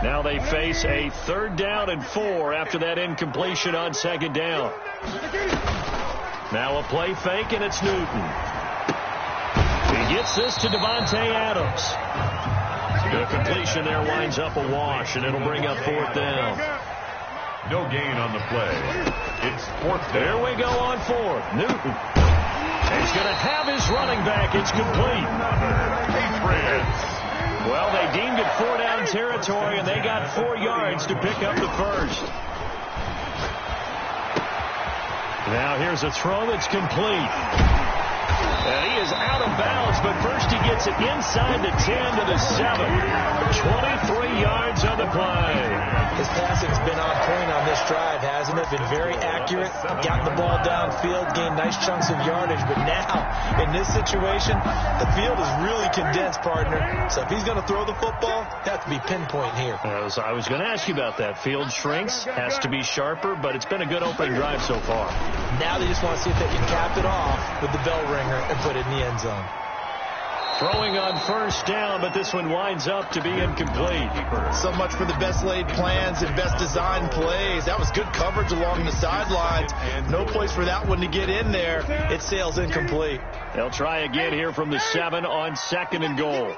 Now they face a 3rd down and 4 after that incompletion on 2nd down. Now a play fake, and it's Newton. He gets this to Devontae Adams. The completion there winds up a wash, and it'll bring up 4th down. No gain on the play. It's 4th down. There we go on 4th. Newton. He's going to have his running back. It's complete. Patriots. Well, they deemed it 4-down territory, and they got 4 yards to pick up the first. Now here's a throw that's complete. And he is out of bounds, but first he gets it inside the 10 to the 7. 23 yards on the play. His passing's been on point on this drive, hasn't it? Been very accurate, gotten the ball downfield, gained nice chunks of yardage. But now, in this situation, the field is really condensed, partner. So if he's going to throw the football, that has to be pinpoint here. I was going to ask you about that. Field shrinks, has to be sharper, but it's been a good opening drive so far. Now they just want to see if they can cap it off with the bell ringer and put it in the end zone. Throwing on 1st down, but this one winds up to be incomplete. So much for the best laid plans and best designed plays. That was good coverage along the sidelines. No place for that one to get in there. It sails incomplete. They'll try again here from the 7 on 2nd and goal.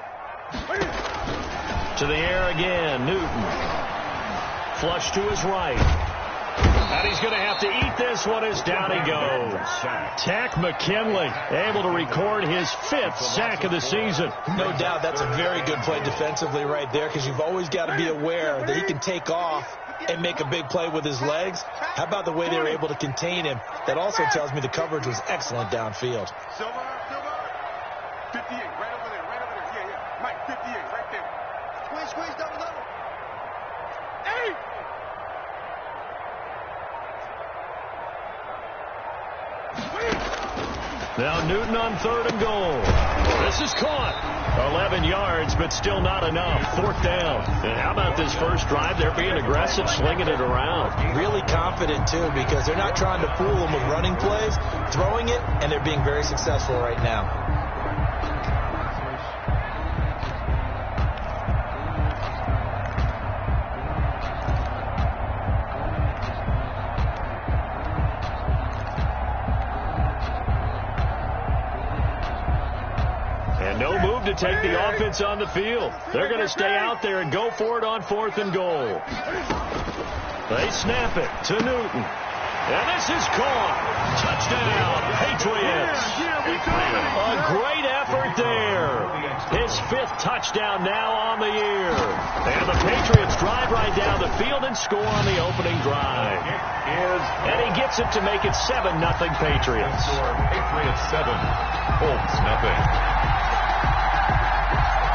To the air again, Newton. Flush to his right. And he's going to have to eat this one as down he goes. Tack McKinley able to record his 5th sack of the season. No doubt that's a very good play defensively right there, because you've always got to be aware that he can take off and make a big play with his legs. How about the way they were able to contain him? That also tells me the coverage was excellent downfield. Silver, 58, right over there, yeah. Mike, 58, right there. Squeeze, double. Hey! Now Newton on 3rd and goal. This is caught. 11 yards, but still not enough. 4th down. And how about this first drive? They're being aggressive, slinging it around. Really confident, too, because they're not trying to fool them with running plays, throwing it, and they're being very successful right now. To take the offense on the field. They're going to stay out there and go for it on 4th and goal. They snap it to Newton. And this is caught. Touchdown, Patriots. A great effort there. His 5th touchdown now on the year. And the Patriots drive right down the field and score on the opening drive. And he gets it to make it 7-0 Patriots. Patriots 7, Colts nothing.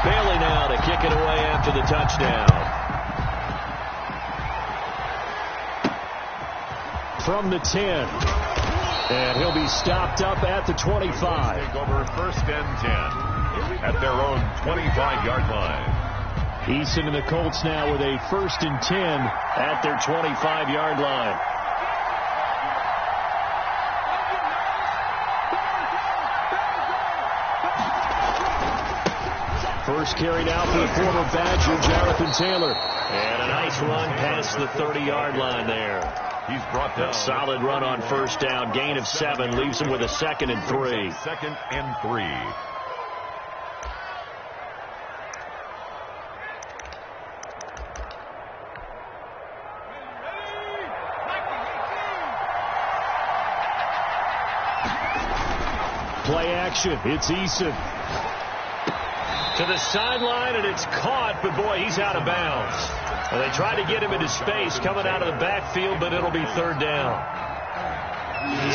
Bailey now to kick it away after the touchdown. From the 10. And he'll be stopped up at the 25. Take over 1st and 10 at their own 25-yard line. Eason and the Colts now with a 1st and 10 at their 25-yard line. First carried out for the former Badger, Jonathan Taylor. And a nice run past the 30-yard line there. He's brought down. A solid run on 1st down. Gain of 7 leaves him with a 2nd and 3. 2nd and 3. Play action. It's Eason. To the sideline, and it's caught, but boy, he's out of bounds. Well, they tried to get him into space coming out of the backfield, but it'll be 3rd down.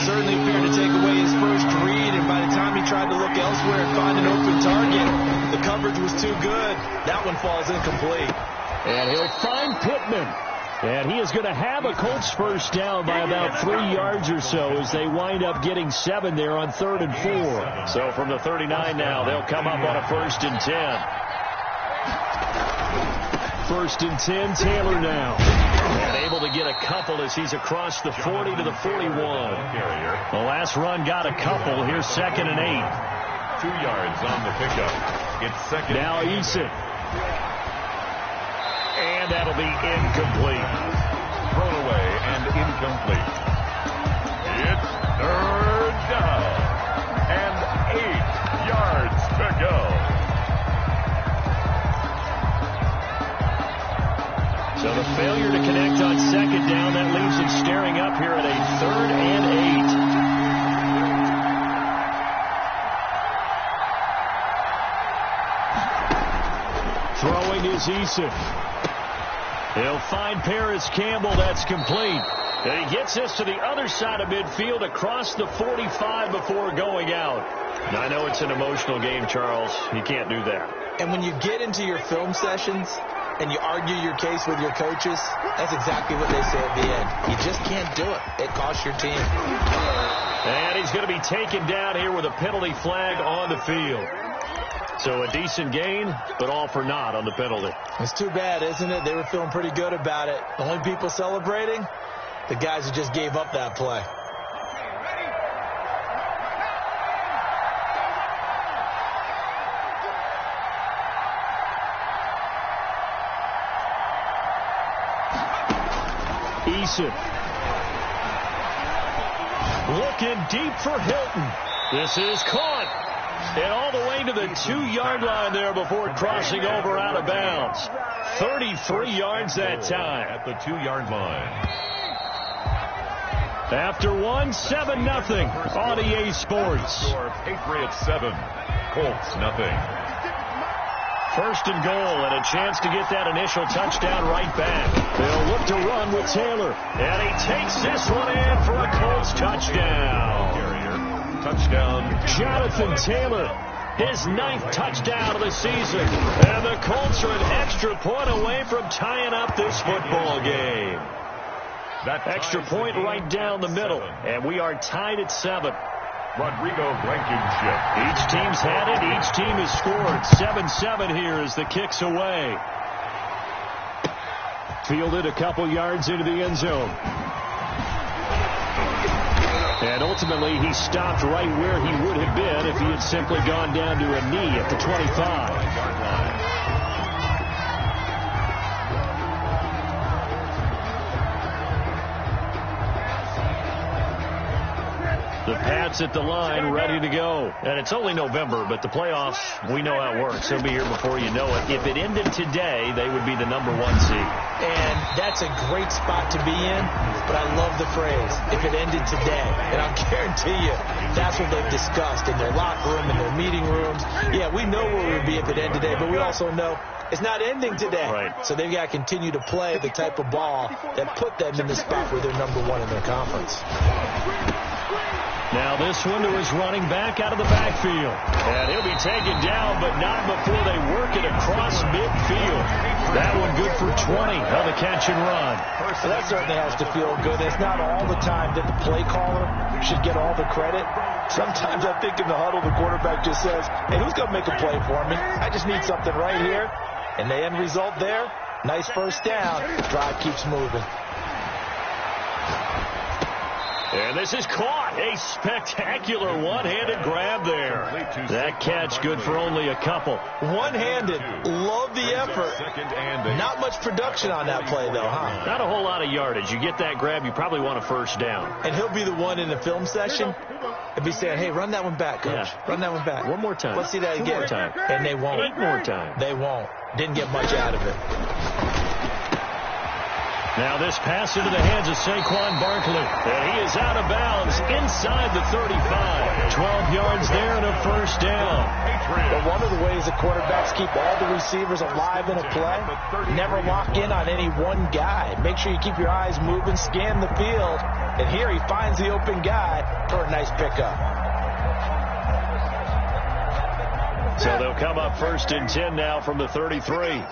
Certainly feared to take away his first read, and by the time he tried to look elsewhere and find an open target, the coverage was too good. That one falls incomplete. And he'll find Pittman. And he is going to have a Colts 1st down by about 3 yards or so as they wind up getting 7 there on 3rd and 4. So from the 39 now, they'll come up on a 1st and 10. 1st and 10, Taylor now. And able to get a couple as he's across the 40 to the 41. The last run got a couple. Here's 2nd and 8. 2 yards on the pickup. It's 2nd. Now Eason. And that'll be incomplete. Thrown away and incomplete. It's third down. And 8 yards to go. So the failure to connect on second down, that leaves it staring up here at a 3rd and 8. Throwing is Eason. He'll find Paris Campbell. That's complete. And he gets this to the other side of midfield across the 45 before going out. Now, I know it's an emotional game, Charles. You can't do that. And when you get into your film sessions and you argue your case with your coaches, that's exactly what they say at the end. You just can't do it. It costs your team. And he's going to be taken down here with a penalty flag on the field. So a decent gain, but all for naught on the penalty. It's too bad, isn't it? They were feeling pretty good about it. The only people celebrating, the guys who just gave up that play. Eason. Looking deep for Hilton. This is caught. And all the way to the 2-yard line there before crossing over out of bounds. 33 yards that time. At the 2-yard line. After 7-0 on EA Sports. Patriots 7, Colts nothing. 1st and goal and a chance to get that initial touchdown right back. They'll look to run with Taylor. And he takes this one in for a Colts touchdown. Touchdown. Jonathan Taylor, his 9th touchdown of the season. And the Colts are an extra point away from tying up this football game. That extra point right down the middle. And we are tied at 7. Rodrigo Blankenship. Each team's had it. Each team has scored. 7-7 here as the kick's away. Fielded a couple yards into the end zone. And ultimately, he stopped right where he would have been if he had simply gone down to a knee at the 25. The Pats at the line, ready to go. And it's only November, but the playoffs, we know how it works. They'll be here before you know it. If it ended today, they would be the #1 seed. And that's a great spot to be in, but I love the phrase, if it ended today. And I'll guarantee you, that's what they've discussed in their locker room, in their meeting rooms. Yeah, we know where we would be if it ended today, but we also know it's not ending today. Right. So they've got to continue to play the type of ball that put them in the spot where they're #1 in their conference. Now this one to his running back out of the backfield. And he'll be taken down, but not before they work it across midfield. That one good for 20 on the catch and run. Well, that certainly has to feel good. It's not all the time that the play caller should get all the credit. Sometimes I think in the huddle, the quarterback just says, hey, who's going to make a play for me? I just need something right here. And the end result there, nice first down. Drive keeps moving. And this is caught. A spectacular one-handed grab there. That catch good for only a couple. One-handed. Love the effort. Not much production on that play, though, huh? Not a whole lot of yardage. You get that grab, you probably want a first down. And he'll be the one in the film session and be saying, hey, run that one back, coach. Yeah. Run that one back. One more time. Let's see that again. 2 more time. And they won't. 8 more times. They won't. Didn't get much out of it. Now this pass into the hands of Saquon Barkley. And he is out of bounds inside the 35. 12 yards there and a first down. But one of the ways the quarterbacks keep all the receivers alive in a play, never lock in on any one guy. Make sure you keep your eyes moving, scan the field. And here he finds the open guy for a nice pickup. So they'll come up 1st and 10 now from the 33.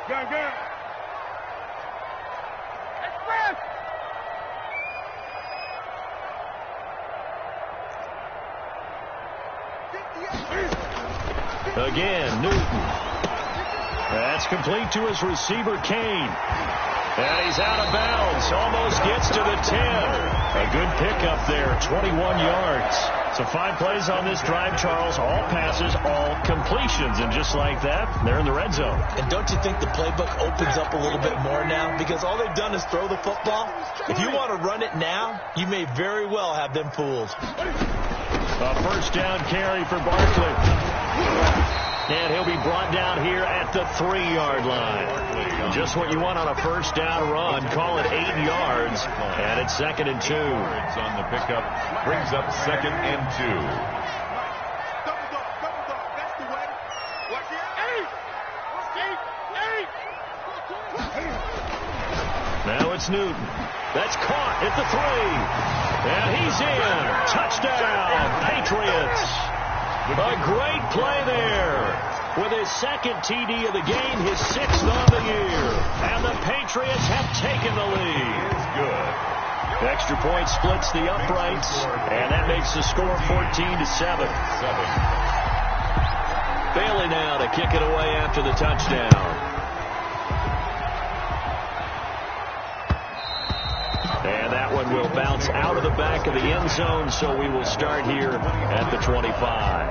Good. Again, Newton. That's complete to his receiver, Kane. And he's out of bounds. Almost gets to the 10. A good pickup there, 21 yards. So 5 plays on this drive, Charles. All passes, all completions. And just like that, they're in the red zone. And don't you think the playbook opens up a little bit more now? Because all they've done is throw the football. If you want to run it now, you may very well have them fooled. A first down carry for Barkley. And he'll be brought down here at the 3-yard line. Just what you want on a first down run. Call it 8 yards. And it's 2nd and 2. It's on the pickup. Brings up 2nd and 2. Now it's Newton. That's caught at the 3. And he's in. Touchdown, Patriots. A great play there. With his 2nd TD of the game, his 6th on the year. And the Patriots have taken the lead. It's good. Extra point splits the uprights. And that makes the score 14-7. Bailey now to kick it away after the touchdown. And that one will bounce out of the back of the end zone, so we will start here at the 25.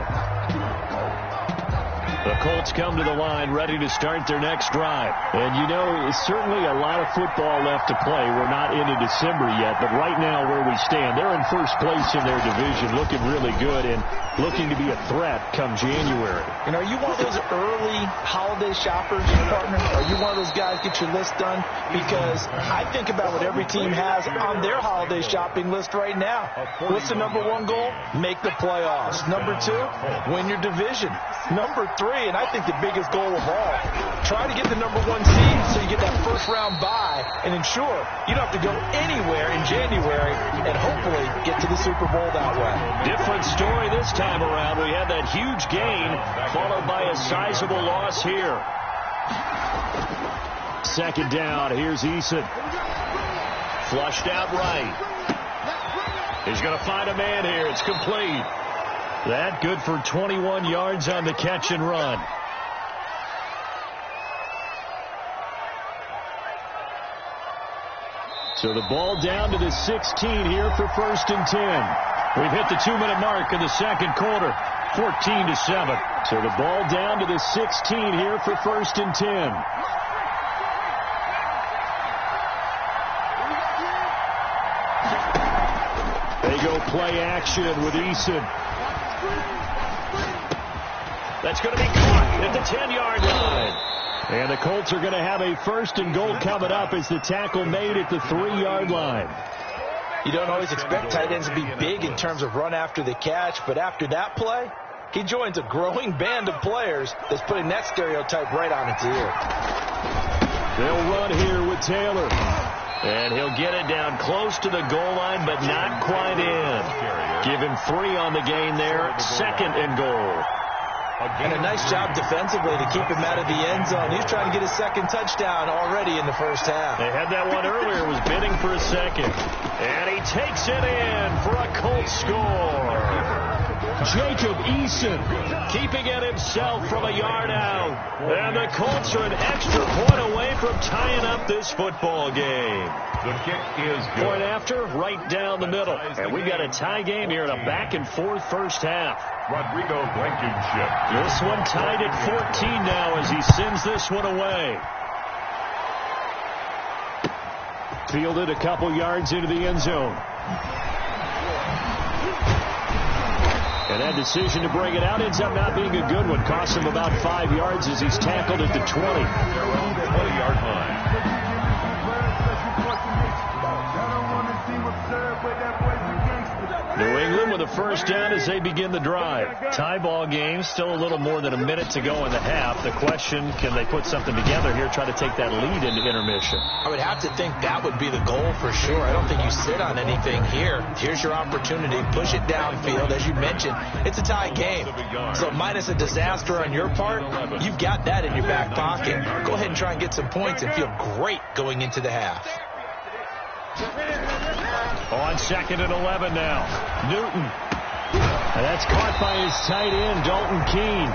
The Colts come to the line ready to start their next drive. And, you know, certainly a lot of football left to play. We're not into December yet, but right now where we stand, they're in first place in their division, looking really good and looking to be a threat come January. And are you one of those early holiday shoppers, partner? Are you one of those guys get your list done? Because I think about what every team has on their holiday shopping list right now. What's the number 1 goal? Make the playoffs. Number 2, win your division. Number 3, and I think the biggest goal of all, try to get the number 1 seed so you get that first-round bye and ensure you don't have to go anywhere in January and hopefully get to the Super Bowl that way. Different story this time around. We had that huge gain followed by a sizable loss here. 2nd down. Here's Eason. Flushed out right. He's going to find a man here. It's complete. That good for 21 yards on the catch and run. So the ball down to the 16 here for 1st and 10. We've hit the 2-minute mark in the 2nd quarter. 14-7. So the ball down to the 16 here for 1st and 10. They go play action with Eason. That's going to be caught at the 10-yard line. And the Colts are going to have a 1st and goal coming up as the tackle made at the 3-yard line. You don't always expect tight ends to be big in terms of run after the catch, but after that play, he joins a growing band of players that's putting that stereotype right on its ear. They'll run here with Taylor. And he'll get it down close to the goal line, but not quite in. Give him 3 on the gain there. 2nd and goal. And a nice job defensively to keep him out of the end zone. He's trying to get his 2nd touchdown already in the first half. They had that one earlier, was bidding for a 2nd. And he takes it in for a Colts score. Jacob Eason keeping it himself from a yard out. And the Colts are an extra point away from tying up this football game. The kick is good. Point after, right down the middle. And we got a tie game here in a back-and-forth first half. Rodrigo Blankenship. This one tied at 14 now as he sends this one away. Fielded a couple yards into the end zone. And that decision to bring it out ends up not being a good one. Costs him about 5 yards as he's tackled at the 20. Their own 20-yard line. New England with a first down as they begin the drive. Tie ball game, still a little more than a minute to go in the half. The question, can they put something together here, try to take that lead into intermission? I would have to think that would be the goal for sure. I don't think you sit on anything here. Here's your opportunity. Push it downfield. As you mentioned, it's a tie game. So minus a disaster on your part, you've got that in your back pocket. Go ahead and try and get some points and feel great going into the half. On 2nd and 11 now. Newton. And that's caught by his tight end, Dalton Keene.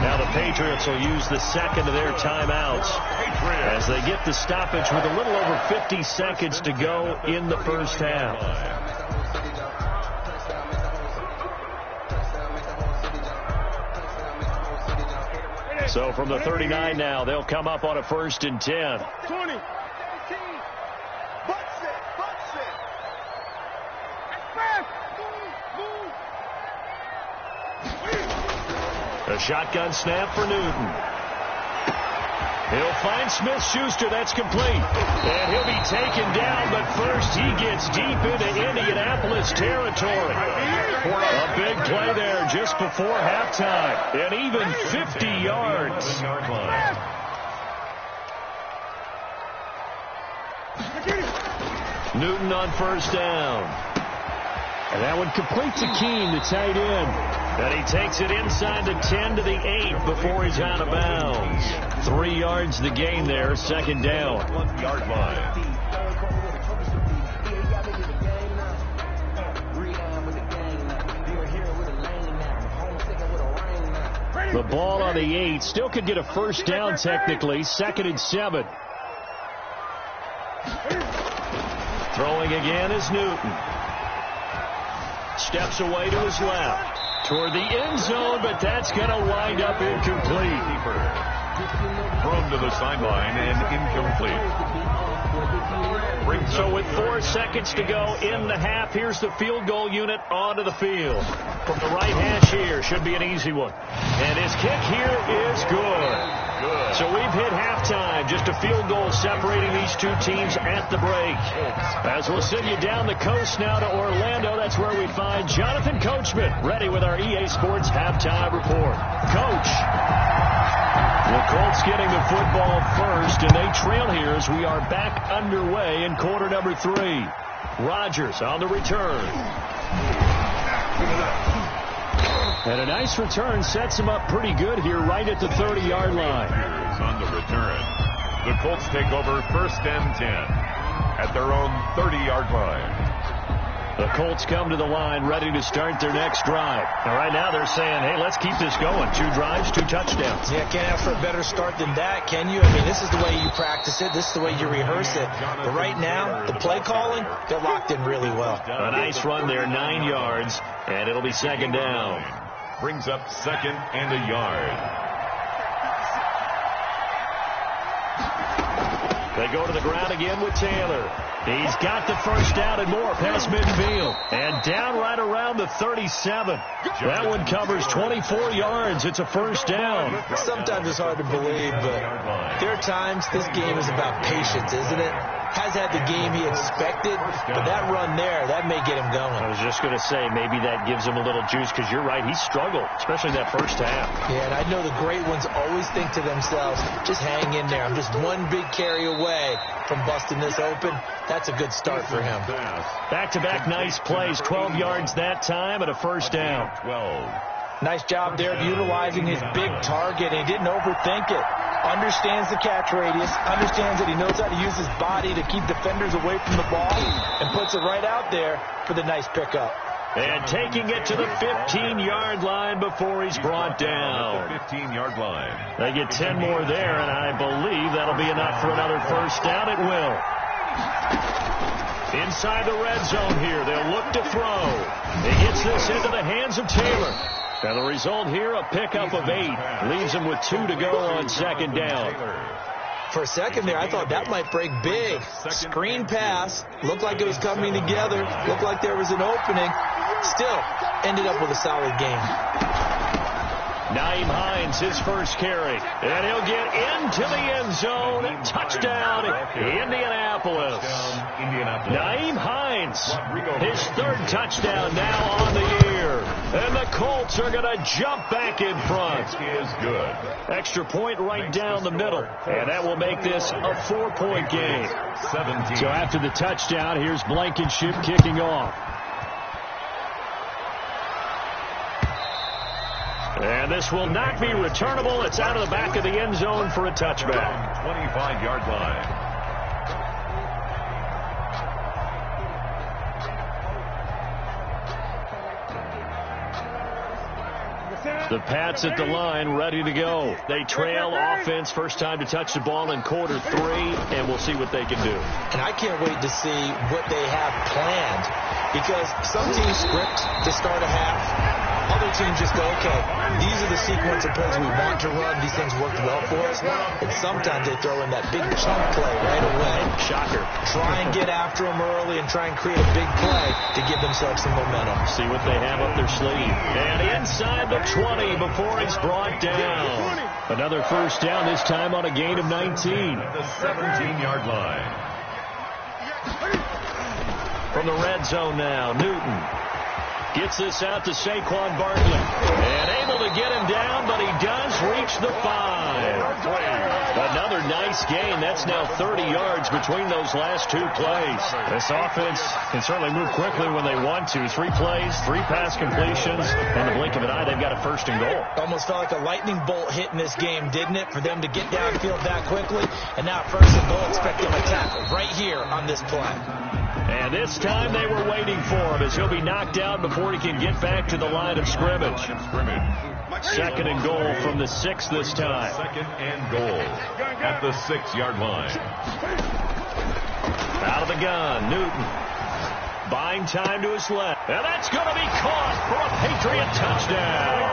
Now the Patriots will use the 2nd of their timeouts as they get the stoppage with a little over 50 seconds to go in the first half. So from the 39 now, they'll come up on a 1st and 10. 20. A shotgun snap for Newton. He'll find Smith-Schuster. That's complete. And he'll be taken down, but first he gets deep into Indianapolis territory. A big play there just before halftime. And even 50 yards. Newton on 1st down. And that one complete to Keene, the tight end. And he takes it inside the 10 to the 8 before he's out of bounds. 3 yards the gain there, 2nd down. 1-yard line. The ball on the 8. Still could get a 1st down technically. 2nd and 7. Throwing again is Newton. Steps away to his left. Toward the end zone, but that's going to wind up incomplete. Thrown to the sideline and incomplete. So with 4 seconds to go in the half, here's the field goal unit onto the field. From the right hash here, should be an easy one. And his kick here is good. So we've hit halftime. Just a field goal separating these two teams at the break. As we'll send you down the coast now to Orlando, that's where we find Jonathan Coachman, ready with our EA Sports halftime report. Coach. The Colts getting the football first, and they trail here as we are back underway in quarter number 3. Rodgers on the return. And a nice return sets him up pretty good here right at the 30-yard line. On the return. The Colts take over 1st and 10 at their own 30-yard line. The Colts come to the line ready to start their next drive. And right now they're saying, hey, let's keep this going. 2 drives, 2 touchdowns. Yeah, can't ask for a better start than that, can you? I mean, this is the way you practice it. This is the way you rehearse it. But right now, the play calling, they're locked in really well. A nice run there, 9 yards, and it'll be 2nd down. Brings up 2nd and a yard. They go to the ground again with Taylor. He's got the 1st down and more past midfield. And down right around the 37. That one covers 24 yards. It's a 1st down. Sometimes it's hard to believe, but there are times this game is about patience, isn't it? Has had the game he expected, but that run there, that may get him going. I was just going to say, maybe that gives him a little juice, because you're right, he struggled, especially that 1st half. Yeah, and I know the great ones always think to themselves, just hang in there. I'm just one big carry away from busting this open. That's a good start for him. Back-to-back nice plays, 12 yards that time and a 1st down. 12. Nice job there of utilizing his big target, and he didn't overthink it. Understands the catch radius, understands that he knows how to use his body to keep defenders away from the ball, and puts it right out there for the nice pickup. And taking it to the 15-yard line before he's brought down. The 15-yard line. They get 10 more there, and I believe that'll be enough for another 1st down. It will. Inside the red zone here, they'll look to throw. He gets this into the hands of Taylor. And the result here, a pickup of 8. Leaves him with 2 to go on 2nd down. For a second there, I thought that might break big. Screen pass. Looked like it was coming together. Looked like there was an opening. Still, ended up with a solid game. Nyheim Hines, his 1st carry. And he'll get into the end zone. Touchdown, Indianapolis. Nyheim Hines, his 3rd touchdown now on the year. And the Colts are going to jump back in front. Is good. Extra point right down the middle. And that will make this a 4-point game. 17. So after the touchdown, here's Blankenship kicking off. And this will not be returnable. It's out of the back of the end zone for a touchback. 25-yard line. The Pats at the line, ready to go. They trail offense, first time to touch the ball in quarter 3, and we'll see what they can do. And I can't wait to see what they have planned, because some teams script to start a half. Other teams just go, okay, these are the sequence of plays we want to run. These things worked well for us. And sometimes they throw in that big chunk play right away. Shocker. Try and get after them early and try and create a big play to give themselves some momentum. See what they have up their sleeve. And inside the 20 before he's brought down. Another first down, this time on a gain of 19. At the 17-yard line. From the red zone now, Newton gets this out to Saquon Barkley. And able to get him down, but he does reach the 5. Another nice gain. That's now 30 yards between those last two plays. This offense can certainly move quickly when they want to. 3 plays, 3 pass completions. In the blink of an eye, they've got a first and goal. Almost felt like a lightning bolt hit in this game, didn't it? For them to get downfield that quickly. And now first and goal, expect them to tackle right here on this play. And this time they were waiting for him as he'll be knocked out before he can get back to the line of scrimmage. Second and goal from the 6 this time. Second and goal at the 6-yard line. Out of the gun, Newton. Buying time to his left. And that's going to be caught for a Patriot touchdown.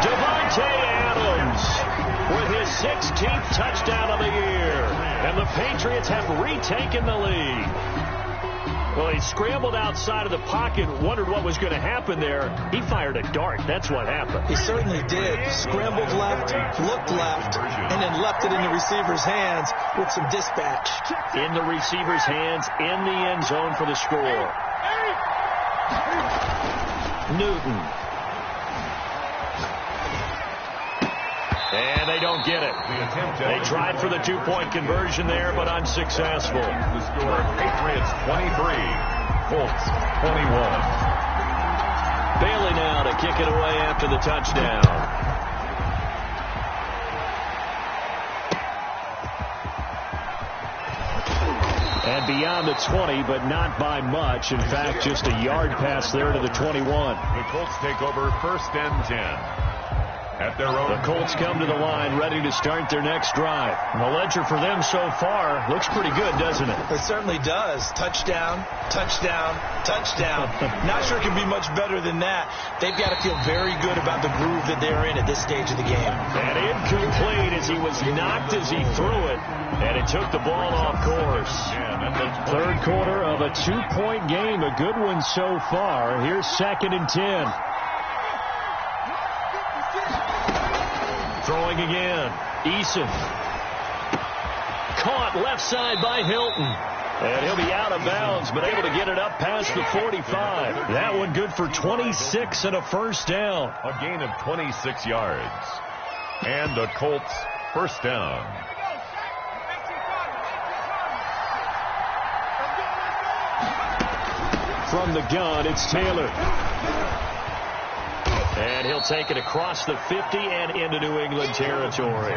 Devontae Adams with his 16th touchdown of the year. And the Patriots have retaken the lead. Well, he scrambled outside of the pocket, wondered what was going to happen there. He fired a dart. That's what happened. He certainly did. Scrambled left, looked left, and then left it in the receiver's hands with some dispatch. In the receiver's hands, in the end zone for the score. Newton. And they don't get it. They tried for the 2-point conversion there, but unsuccessful. The score, Patriots 23, Colts 21. Bailey now to kick it away after the touchdown. And beyond the 20, but not by much. In fact, just a yard pass there to the 21. The Colts take over first and 10. At their own. The Colts come to the line ready to start their next drive. And the ledger for them so far looks pretty good, doesn't it? It certainly does. Touchdown, touchdown, touchdown. Not sure it can be much better than that. They've got to feel very good about the groove that they're in at this stage of the game. And incomplete as he was knocked as he threw it. And it took the ball off course. Third quarter of a 2-point game. A good one so far. Here's second and 10. Throwing again. Eason. Caught left side by Hilton. And he'll be out of bounds, but able to get it up past the 45. That one good for 26 and a first down. A gain of 26 yards. And the Colts first down. From the gun, it's Taylor. And he'll take it across the 50 and into New England territory.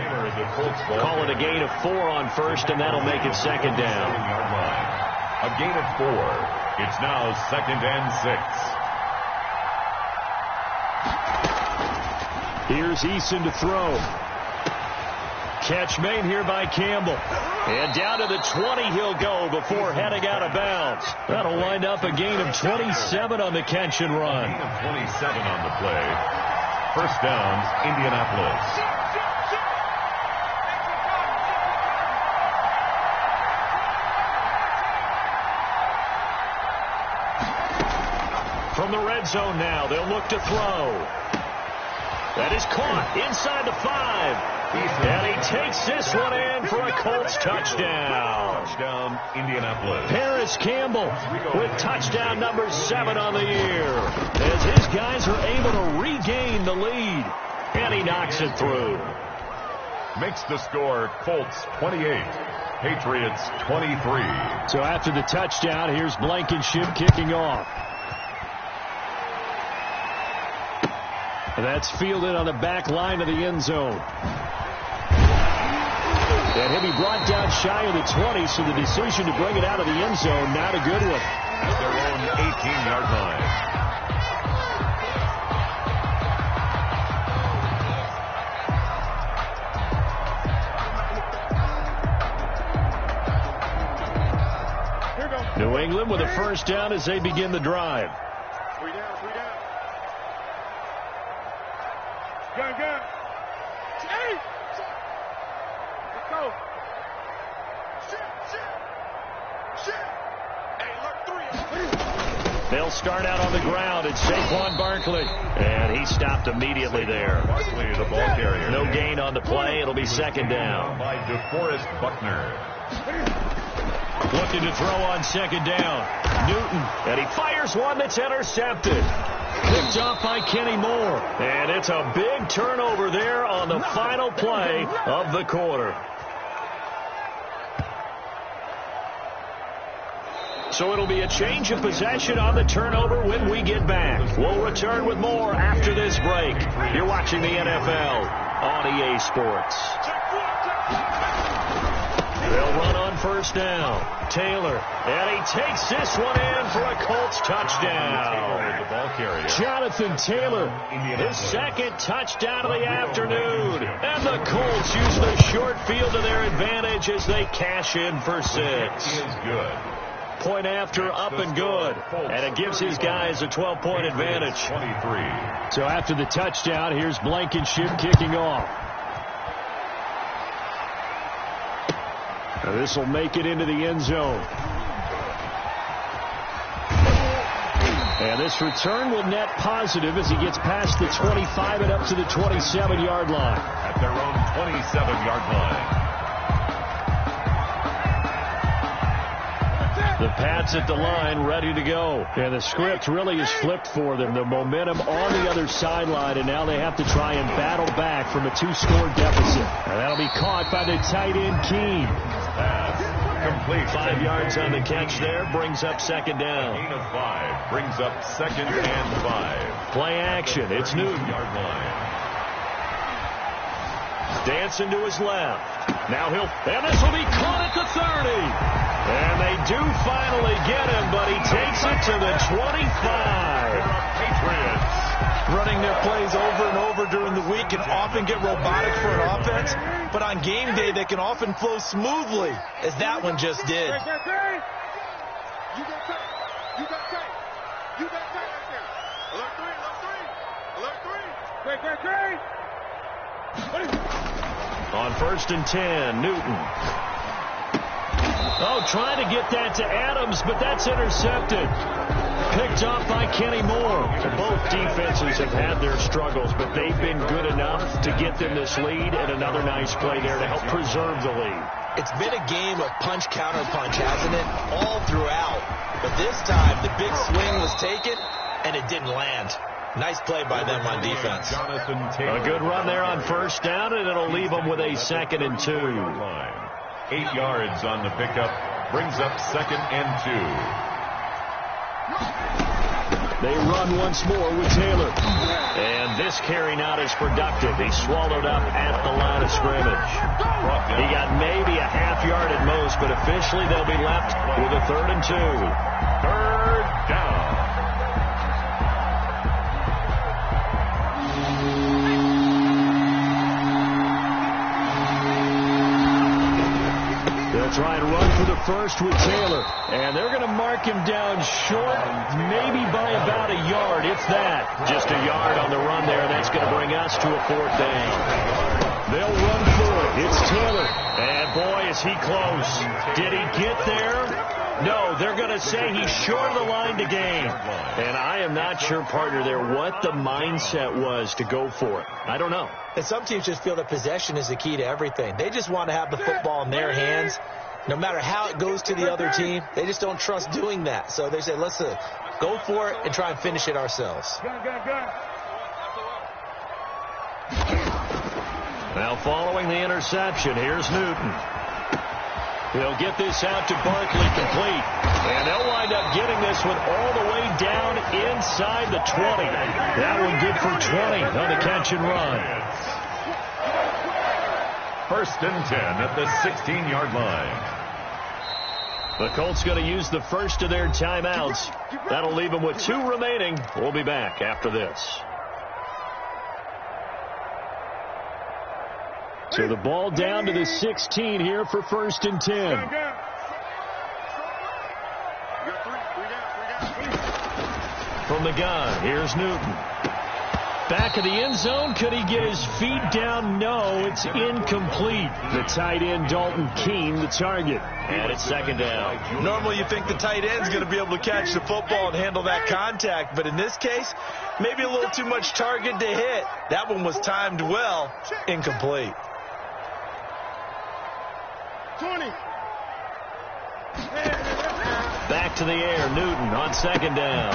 Call it a gain of 4 on first, and that'll make it second down. A gain of 4. It's now second and 6. Here's Eason to throw. Catch made here by Campbell. And down to the 20 he'll go before heading out of bounds. That'll wind up a gain of 27 on the catch and run. A gain of 27 on the play. First down, Indianapolis. From the red zone now, they'll look to throw. That is caught inside the 5. And he takes this one in for a Colts touchdown. Touchdown, Indianapolis. Paris Campbell with touchdown number 7 on the year. As his guys are able to regain the lead. And he knocks it through. Makes the score Colts 28, Patriots 23. So after the touchdown, here's Blankenship kicking off. That's fielded on the back line of the end zone. And he'll be brought down shy of the 20, so the decision to bring it out of the end zone, not a good one. At their own 18-yard line. New England with a first down as they begin the drive. 3 down, 3 down. Good. Hey! Let's go. Shit. Hey, look, 3. They'll start out on the ground. It's Saquon Barkley. And he stopped immediately there. Barkley, the ball carrier. No gain on the play. It'll be second down. By DeForest Buckner. Looking to throw on second down. Newton. And he fires one that's intercepted. Picked off by Kenny Moore. And it's a big turnover there on the final play of the quarter. So it'll be a change of possession on the turnover when we get back. We'll return with more after this break. You're watching the NFL on EA Sports. They'll run on first down. Taylor, and he takes this one in for a Colts touchdown. The ball carrier. Jonathan Taylor, his second touchdown of the afternoon. And the Colts use the short field to their advantage as they cash in for 6. He is good. Point after, up and good. And it gives his guys a 12-point advantage. 23. So after the touchdown, here's Blankenship kicking off. This will make it into the end zone. And this return will net positive as he gets past the 25 and up to the 27-yard line. At their own 27-yard line. The Pats at the line, ready to go. And the script really is flipped for them. The momentum on the other sideline, and now they have to try and battle back from a 2-score deficit. And that'll be caught by the tight end, Keene. Pass complete. 5 yards on the catch there, brings up second down. Gain of 5 brings up second and 5. Play action, it's Newton. Yard line. Dancing to his left. Now and this will be caught at the 30. And they do finally get him, but he takes it to the 25. Patriots. Running their plays over and over during the week can often get robotic for an offense, but on game day they can often flow smoothly, as that one just did. You got tight. You got tight. You got tight right there. Alert 3. Alert 3. Alert 3. On first and 10, Newton. Oh, trying to get that to Adams, but that's intercepted. Picked off by Kenny Moore. Both defenses have had their struggles, but they've been good enough to get them this lead, and another nice play there to help preserve the lead. It's been a game of punch-counter-punch, hasn't it? All throughout. But this time, the big swing was taken, and it didn't land. Nice play by them on defense. Jonathan Taylor. A good run there on first down, and it'll leave them with a second and 2. 8 yards on the pickup. Brings up second and 2. They run once more with Taylor. And this carry not as productive. He's swallowed up at the line of scrimmage. He got maybe a half yard at most, but officially they'll be left with a 3rd and 2. 3rd down. They'll try and run for the first with Taylor. And they're going to mark him down short, maybe by about a yard, if that. Just a yard on the run there. That's going to bring us to a 4th down. They'll run for it. It's Taylor. And boy, is he close. Did he get there? No, they're going to say he's short of the line to gain. And I am not sure, partner, there what the mindset was to go for it. I don't know. And some teams just feel that possession is the key to everything. They just want to have the football in their hands. No matter how it goes to the other team, they just don't trust doing that. So they say, let's go for it and try and finish it ourselves. Now following the interception, here's Newton. He'll get this out to Barkley complete. And they'll wind up getting this one all the way down inside the 20. That one good for 20 on the catch and run. 1st and 10 at the 16-yard line. The Colts going to use the first of their timeouts. That'll leave them with 2 remaining. We'll be back after this. So the ball down to the 16 here for 1st and 10. From the gun, here's Newton. Back of the end zone. Could he get his feet down? No, it's incomplete. The tight end, Dalton Keene, the target. And it's second down. Normally you think the tight end's going to be able to catch the football and handle that contact, but in this case, maybe a little too much target to hit. That one was timed well. Incomplete. 20. Back to the air. Newton on second down.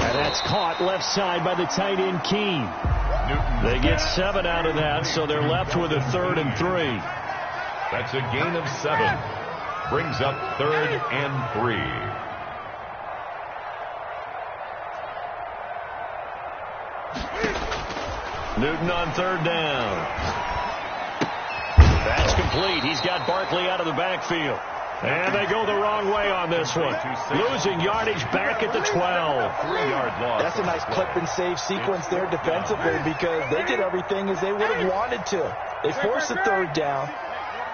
And that's caught left side by the tight end, Keene. They get 7 out of that, so they're left with a 3rd and 3. That's a gain of 7. Brings up 3rd and 3. Newton on 3rd down. That's complete. He's got Barkley out of the backfield. And they go the wrong way on this one. Losing yardage back at the 12. 3-yard loss. That's a nice clip and save sequence there defensively because they did everything as they would have wanted to. They forced the 3rd down,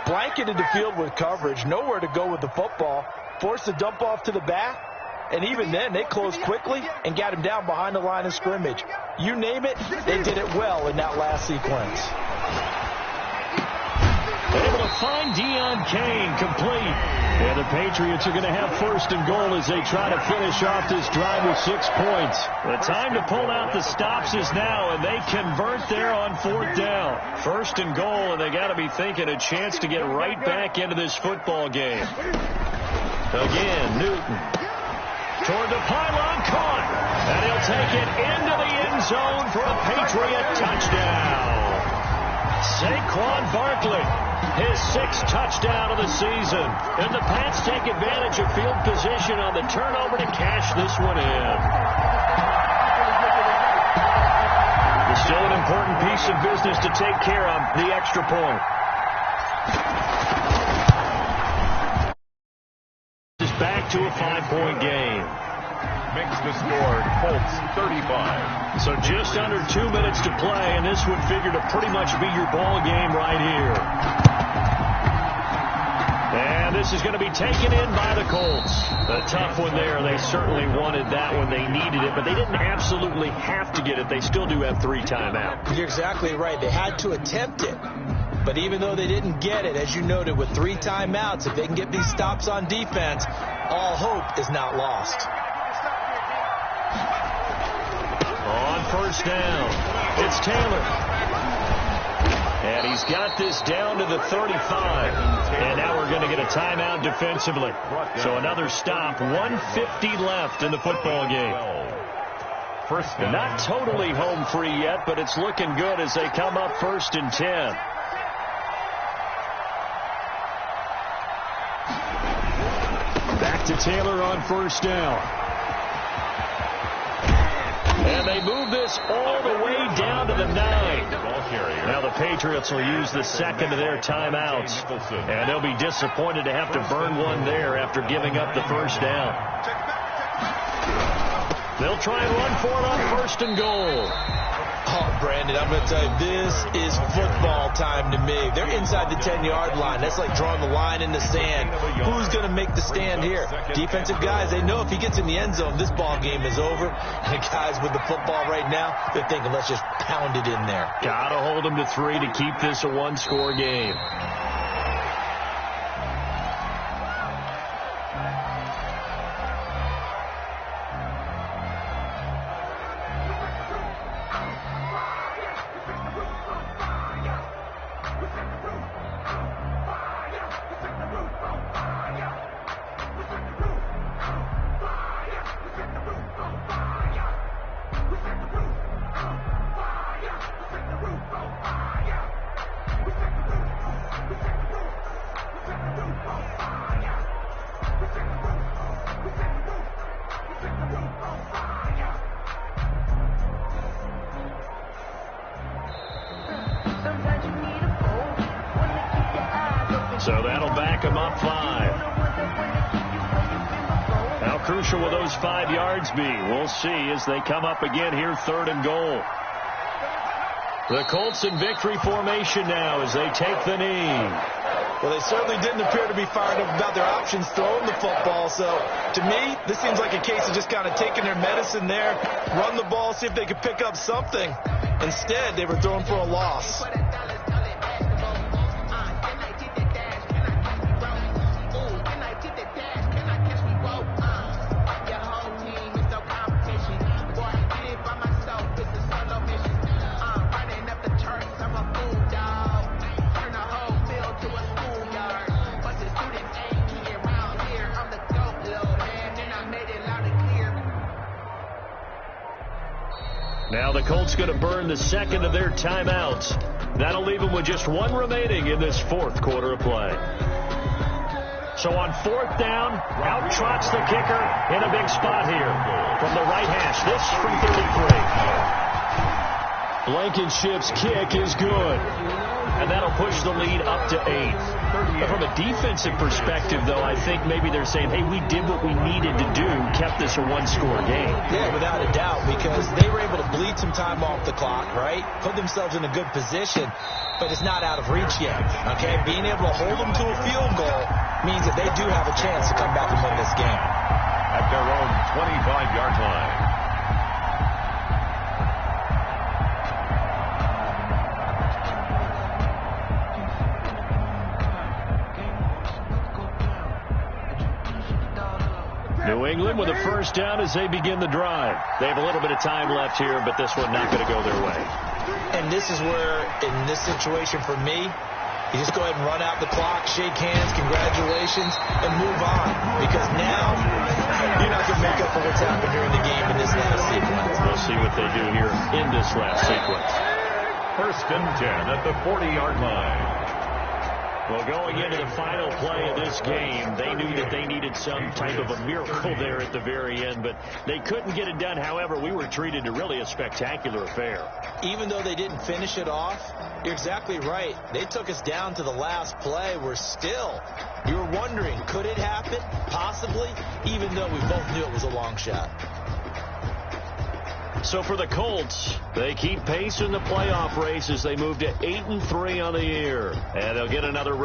blanketed the field with coverage, nowhere to go with the football, forced the dump off to the back, and even then they closed quickly and got him down behind the line of scrimmage. You name it, they did it well in that last sequence. Able to find Deion Kane, complete. And the Patriots are going to have 1st and goal as they try to finish off this drive with 6 points. The time to pull out the stops is now, and they convert there on 4th down. 1st and goal, and they got to be thinking a chance to get right back into this football game. Again, Newton toward the pylon, caught. And he'll take it into the end zone for a Patriot touchdown. Saquon Barkley, his 6th touchdown of the season. And the Pats take advantage of field position on the turnover to cash this one in. It's still an important piece of business to take care of, the extra point. It's back to a 5-point game. Makes the score Colts 35. So just under 2 minutes to play, and this would figure to pretty much be your ball game right here. And this is going to be taken in by the Colts. A tough one there. They certainly wanted that when they needed it, but they didn't absolutely have to get it. They still do have 3 timeouts. You're exactly right. They had to attempt it. But even though they didn't get it, as you noted, with 3 timeouts, if they can get these stops on defense, all hope is not lost. On 1st down, it's Taylor. And he's got this down to the 35. And now we're going to get a timeout defensively. So another stop, 1:50 left in the football game. First down. Not totally home free yet, but it's looking good as they come up 1st and 10. Back to Taylor on 1st down. And they move this all the way down to the 9. Now the Patriots will use the 2nd of their timeouts. And they'll be disappointed to have to burn one there after giving up the 1st down. They'll try and run for it on 1st and goal. Oh, Brandon, I'm going to tell you, this is football time to me. They're inside the 10-yard line. That's like drawing the line in the sand. Who's going to make the stand here? Defensive guys, they know if he gets in the end zone, this ball game is over. And the guys with the football right now, they're thinking, let's just pound it in there. Got to hold them to 3 to keep this a 1-score game. So that'll back them up 5. How crucial will those 5 yards be? We'll see as they come up again here, 3rd and goal. The Colts in victory formation now as they take the knee. Well, they certainly didn't appear to be fired up about their options throwing the football. So, to me, this seems like a case of just kind of taking their medicine there, run the ball, see if they could pick up something. Instead, they were throwing for a loss. Now the Colts going to burn the second of their timeouts. That'll leave them with just one remaining in this fourth quarter of play. So on fourth down, out trots the kicker in a big spot here from the right hash. This from 33. Blankenship's kick is good. And that'll push the lead up to 8. But from a defensive perspective, though, I think maybe they're saying, hey, we did what we needed to do, kept this a one-score game. Yeah, without a doubt, because they were able to bleed some time off the clock, right? Put themselves in a good position, but it's not out of reach yet, okay? Being able to hold them to a field goal means that they do have a chance to come back and win this game. At their own 25-yard line. New England with a first down as they begin the drive. They have a little bit of time left here, but this one not going to go their way. And this is where, in this situation for me, you just go ahead and run out the clock, shake hands, congratulations, and move on. Because now, you're not going to make up for what's happened here in the game in this last sequence. We'll see what they do here in this last sequence. First and 10 at the 40-yard line. Well, going into the final play of this game, they knew that they needed some type of a miracle there at the very end, but they couldn't get it done. However, we were treated to really a spectacular affair. Even though they didn't finish it off, you're exactly right. They took us down to the last play. We're still, you were wondering, could it happen? Possibly, even though we both knew it was a long shot. So for the Colts, they keep pace in the playoff race as they move to 8-3 on the year. And they'll get another